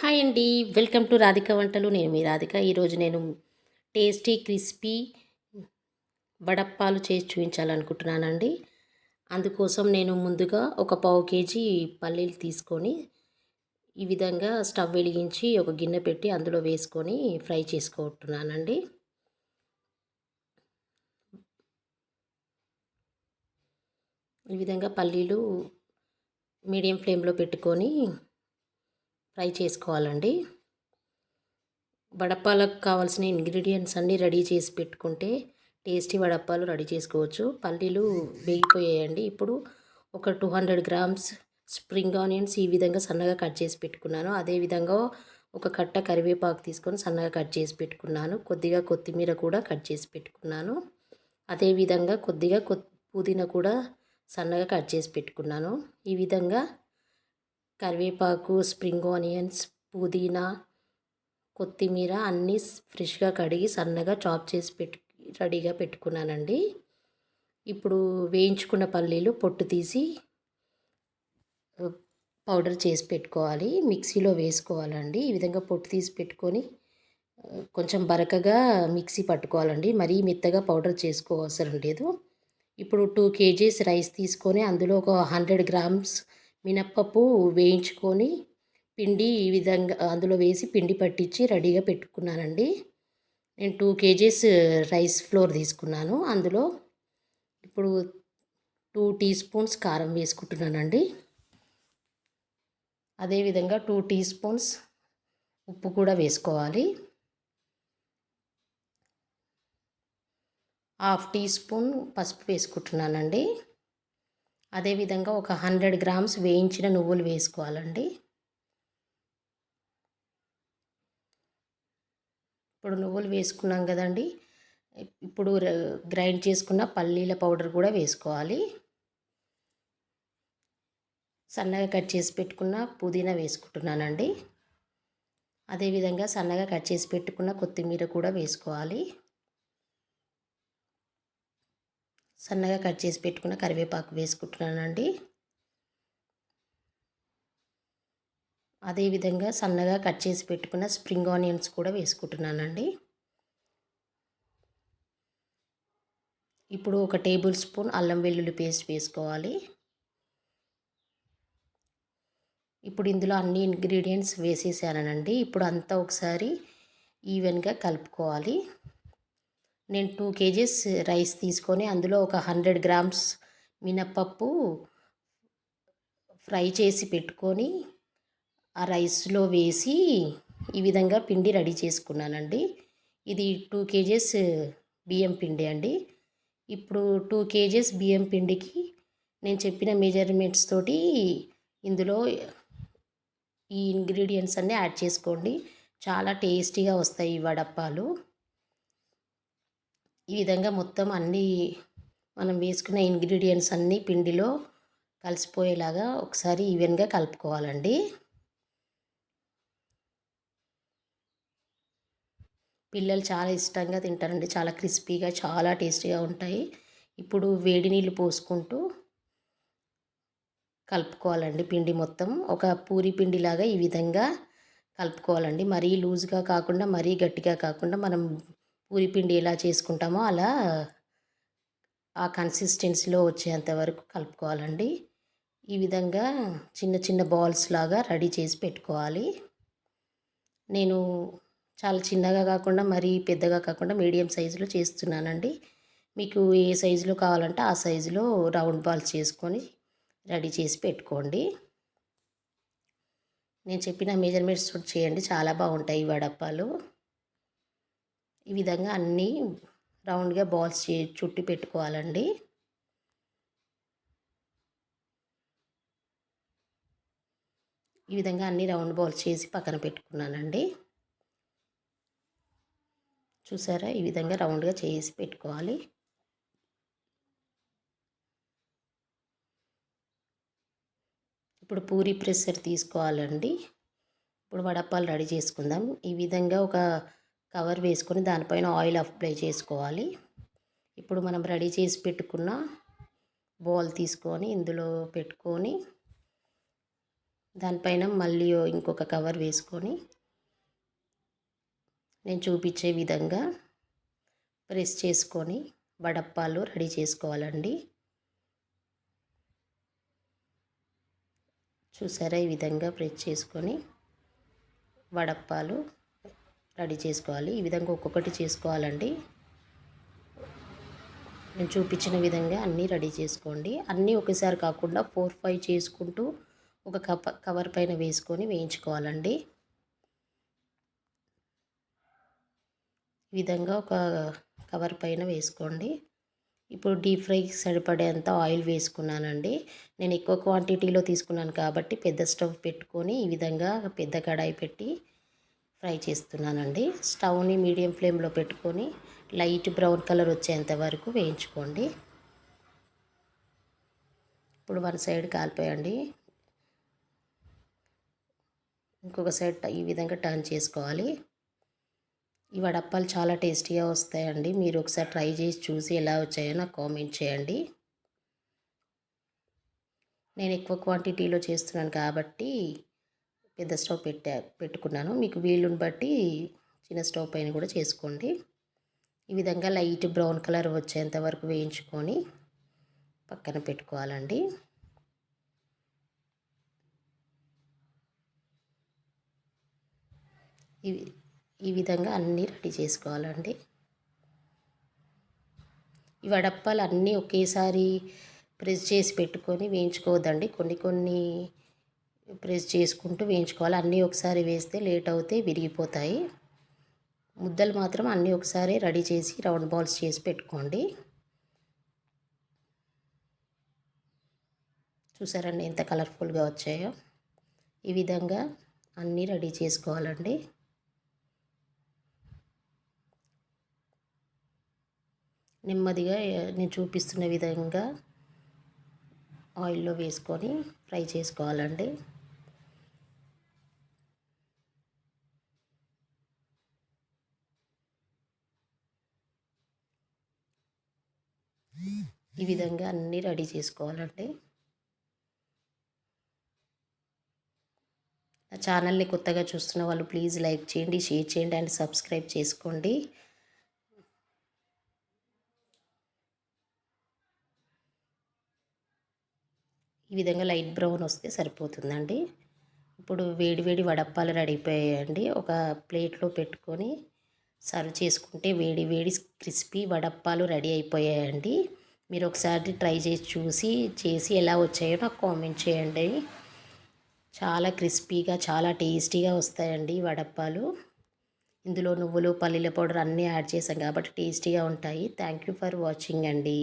Hi అండి. Welcome to Radhika వంటలు. నేను మీ రాధిక. ఈరోజు నేను టేస్టీ, క్రిస్పీ వడప్పాలు చేసి చూపించాలనుకుంటున్నానండి. అందుకోసం నేను ముందుగా ఒక పావు కేజీ పల్లీలు తీసుకొని ఈ విధంగా స్టవ్ వెలిగించి ఒక గిన్నె పెట్టి అందులో వేసుకొని ఫ్రై చేసుకుంటున్నానండి. ఈ విధంగా పల్లీలు మీడియం ఫ్లేమ్లో పెట్టుకొని ఫ్రై చేసుకోవాలండి. వడప్పాలకు కావాల్సిన ఇంగ్రీడియంట్స్ అన్నీ రెడీ చేసి పెట్టుకుంటే టేస్టీ వడప్పాలు రెడీ చేసుకోవచ్చు. పల్లీలు వేగిపోయాయండి. ఇప్పుడు ఒక 200 గ్రామ్స్ స్ప్రింగ్ ఆనియన్స్ ఈ విధంగా సన్నగా కట్ చేసి పెట్టుకున్నాను. అదేవిధంగా ఒక కట్ట కరివేపాకు తీసుకొని సన్నగా కట్ చేసి పెట్టుకున్నాను. కొద్దిగా కొత్తిమీర కూడా కట్ చేసి పెట్టుకున్నాను. అదేవిధంగా కొద్దిగా పుదీనా కూడా సన్నగా కట్ చేసి పెట్టుకున్నాను. ఈ విధంగా కరివేపాకు, స్ప్రింగ్ ఆనియన్స్, పుదీనా, కొత్తిమీర అన్నీ ఫ్రెష్గా కడిగి సన్నగా చాప్ చేసి రెడీగా పెట్టుకున్నానండి. ఇప్పుడు వేయించుకున్న పల్లీలు పొట్టు తీసి పౌడర్ చేసి పెట్టుకోవాలి. మిక్సీలో వేసుకోవాలండి. ఈ విధంగా పొట్టు తీసి పెట్టుకొని కొంచెం బరకగా మిక్సీ పట్టుకోవాలండి. మరీ మెత్తగా పౌడర్ చేసుకోవసరం లేదు. ఇప్పుడు 2 కేజీస్ రైస్ తీసుకొని అందులో ఒక 100 గ్రామ్స్ మినప్పప్పు వేయించుకొని పిండి ఈ విధంగా అందులో వేసి పిండి పట్టించి రెడీగా పెట్టుకున్నానండి. నేను 2 కేజీస్ రైస్ ఫ్లోర్ తీసుకున్నాను. అందులో ఇప్పుడు 2 టీ స్పూన్స్ కారం వేసుకుంటున్నానండి. అదేవిధంగా 2 టీ స్పూన్స్ ఉప్పు కూడా వేసుకోవాలి. 1/2 టీ స్పూన్ పసుపు వేసుకుంటున్నానండి. అదేవిధంగా ఒక 100 గ్రామ్స్ వేయించిన నువ్వులు వేసుకోవాలండి. ఇప్పుడు నువ్వులు వేసుకున్నాం కదండి. ఇప్పుడు గ్రైండ్ చేసుకున్న పల్లీల పౌడర్ కూడా వేసుకోవాలి. సన్నగా కట్ చేసి పెట్టుకున్న పుదీనా వేసుకుంటున్నానండి. అదేవిధంగా సన్నగా కట్ చేసి పెట్టుకున్న కొత్తిమీర కూడా వేసుకోవాలి. సన్నగా కట్ చేసి పెట్టుకున్న కరివేపాకు వేసుకుంటున్నానండి. అదేవిధంగా సన్నగా కట్ చేసి పెట్టుకున్న స్ప్రింగ్ ఆనియన్స్ కూడా వేసుకుంటున్నానండి. ఇప్పుడు ఒక టేబుల్ స్పూన్ అల్లం వెల్లుల్లి పేస్ట్ వేసుకోవాలి. ఇప్పుడు ఇందులో అన్ని ఇంగ్రీడియంట్స్ వేసేసానండి. ఇప్పుడు అంతా ఒకసారి ఈవెన్గా కలుపుకోవాలి. నేను 2 కేజీస్ రైస్ తీసుకొని అందులో ఒక 100 గ్రామ్స్ మినప్పప్పు ఫ్రై చేసి పెట్టుకొని ఆ రైస్లో వేసి ఈ విధంగా పిండి రెడీ చేసుకున్నానండి. ఇది 2 కేజీస్ బియ్యం పిండి అండి. ఇప్పుడు 2 కేజీస్ బియ్యం పిండికి నేను చెప్పిన మెజర్మెంట్స్ తోటి ఇందులో ఈ ఇంగ్రీడియంట్స్ అన్నీ యాడ్ చేసుకోండి. చాలా టేస్టీగా వస్తాయి ఈ వడప్పాలు. ఈ విధంగా మొత్తం అన్నీ మనం వేసుకున్న ఇంగ్రీడియంట్స్ అన్నీ పిండిలో కలిసిపోయేలాగా ఒకసారి ఈవెన్గా కలుపుకోవాలండి. పిల్లలు చాలా ఇష్టంగా తింటారండి. చాలా క్రిస్పీగా చాలా టేస్టీగా ఉంటాయి. ఇప్పుడు వేడి నీళ్ళు పోసుకుంటూ కలుపుకోవాలండి. పిండి మొత్తం ఒక పూరి పిండిలాగా ఈ విధంగా కలుపుకోవాలండి. మరీ లూజ్గా కాకుండా మరీ గట్టిగా కాకుండా మనం పూరి పిండి ఎలా చేసుకుంటామో అలా ఆ కన్సిస్టెన్సీలో వచ్చేంత వరకు కలుపుకోవాలండి. ఈ విధంగా చిన్న చిన్న బాల్స్ లాగా రెడీ చేసి పెట్టుకోవాలి. నేను చాలా చిన్నగా కాకుండా మరీ పెద్దగా కాకుండా మీడియం సైజులో చేస్తున్నానండి. మీకు ఏ సైజులో కావాలంటే ఆ సైజులో రౌండ్ బాల్స్ చేసుకొని రెడీ చేసి పెట్టుకోండి. నేను చెప్పిన మెజర్మెంట్స్ చేయండి, చాలా బాగుంటాయి ఈ వడప్పాలు. ఈ విధంగా అన్నీ రౌండ్గా బాల్స్ చుట్టి పెట్టుకోవాలండి. ఈ విధంగా అన్ని రౌండ్ బాల్స్ చేసి పక్కన పెట్టుకున్నానండి. చూసారా, ఈ విధంగా రౌండ్గా చేసి పెట్టుకోవాలి. ఇప్పుడు పూరీ ప్రెషర్ తీసుకోవాలండి. ఇప్పుడు వడప్పాలు రెడీ చేసుకుందాం. ఈ విధంగా ఒక కవర్ వేసుకొని దానిపైన ఆయిల్ అప్లై చేసుకోవాలి. ఇప్పుడు మనం రెడీ చేసి పెట్టుకున్న బాల్ తీసుకొని ఇందులో పెట్టుకొని దానిపైన మళ్ళీ ఇంకొక కవర్ వేసుకొని నేను చూపించే విధంగా ప్రెస్ చేసుకొని వడప్పాలు రెడీ చేసుకోవాలండి. చూసారా, ఈ విధంగా ప్రెస్ చేసుకొని వడప్పాలు రెడీ చేసుకోవాలి. ఈ విధంగా ఒక్కొక్కటి చేసుకోవాలండి. నేను చూపించిన విధంగా అన్నీ రెడీ చేసుకోండి. అన్నీ ఒకేసారి కాకుండా 4, 5 చేసుకుంటూ ఒక కవర్ పైన వేసుకొని వేయించుకోవాలండి. ఈ విధంగా ఒక కవర్ పైన వేసుకోండి. ఇప్పుడు డీప్ ఫ్రైకి సరిపడేంత ఆయిల్ వేసుకున్నానండి. నేను ఎక్కువ క్వాంటిటీలో తీసుకున్నాను కాబట్టి పెద్ద స్టవ్ పెట్టుకొని ఈ విధంగా పెద్ద కడాయి పెట్టి ఫ్రై చేస్తున్నానండి. స్టవ్ని మీడియం ఫ్లేమ్లో పెట్టుకొని లైట్ బ్రౌన్ కలర్ వచ్చేంత వరకు వేయించుకోండి. ఇప్పుడు వన్ సైడ్ కాలిపోయండి. ఇంకొక సైడ్ ఈ విధంగా టర్న్ చేసుకోవాలి. ఈ వడప్పాలు చాలా టేస్టీగా వస్తాయండి. మీరు ఒకసారి ట్రై చేసి చూసి ఎలా వచ్చాయో నాకు కామెంట్ చేయండి. నేను ఎక్కువ క్వాంటిటీలో చేస్తున్నాను కాబట్టి పెద్ద స్టవ్ పెట్టుకున్నాను. మీకు వీలుని బట్టి చిన్న స్టవ్ పైన కూడా చేసుకోండి. ఈ విధంగా లైట్ బ్రౌన్ కలర్ వచ్చేంత వరకు వేయించుకొని పక్కన పెట్టుకోవాలండి. ఈ విధంగా అన్నీ రెడీ చేసుకోవాలండి. ఈ వడప్పాలు అన్నీ ఒకేసారి ప్రెస్ చేసి పెట్టుకొని వేయించుకోవద్దండి. కొన్ని ప్రెస్ చేసుకుంటూ వేయించుకోవాలి. అన్నీ ఒకసారి వేస్తే లేట్ అవుతే విరిగిపోతాయి. ముద్దలు మాత్రం అన్నీ ఒకసారి రెడీ చేసి రౌండ్ బాల్స్ చేసి పెట్టుకోండి. చూసారండి ఎంత కలర్ఫుల్గా వచ్చాయో. ఈ విధంగా అన్నీ రెడీ చేసుకోవాలండి. నెమ్మదిగా నేను చూపిస్తున్న విధంగా ఆయిల్లో వేసుకొని ఫ్రై చేసుకోవాలండి. ఈ విధంగా అన్నీ రెడీ చేసుకోవాలండి. నా ఛానల్ని కొత్తగా చూస్తున్న వాళ్ళు ప్లీజ్ లైక్ చేయండి, షేర్ చేయండి అండ్ సబ్స్క్రైబ్ చేసుకోండి. ఈ విధంగా లైట్ బ్రౌన్ వస్తే సరిపోతుందండి. ఇప్పుడు వేడి వేడి వడప్పాలు రెడీ అయిపోయాయండి. ఒక ప్లేట్లో పెట్టుకొని సర్వ్ చేసుకుంటే వేడి వేడి క్రిస్పీ వడప్పాలు రెడీ అయిపోయాయండి. మీరు ఒకసారి ట్రై చేసి ఎలా వచ్చాయో నాకు కామెంట్ చేయండి. చాలా క్రిస్పీగా చాలా టేస్టీగా వస్తాయండి వడప్పాలు. ఇందులో నువ్వులు, పల్లీల పౌడర్ అన్నీ యాడ్ చేసాం కాబట్టి టేస్టీగా ఉంటాయి. థ్యాంక్ యూ ఫర్ వాచింగ్ అండి.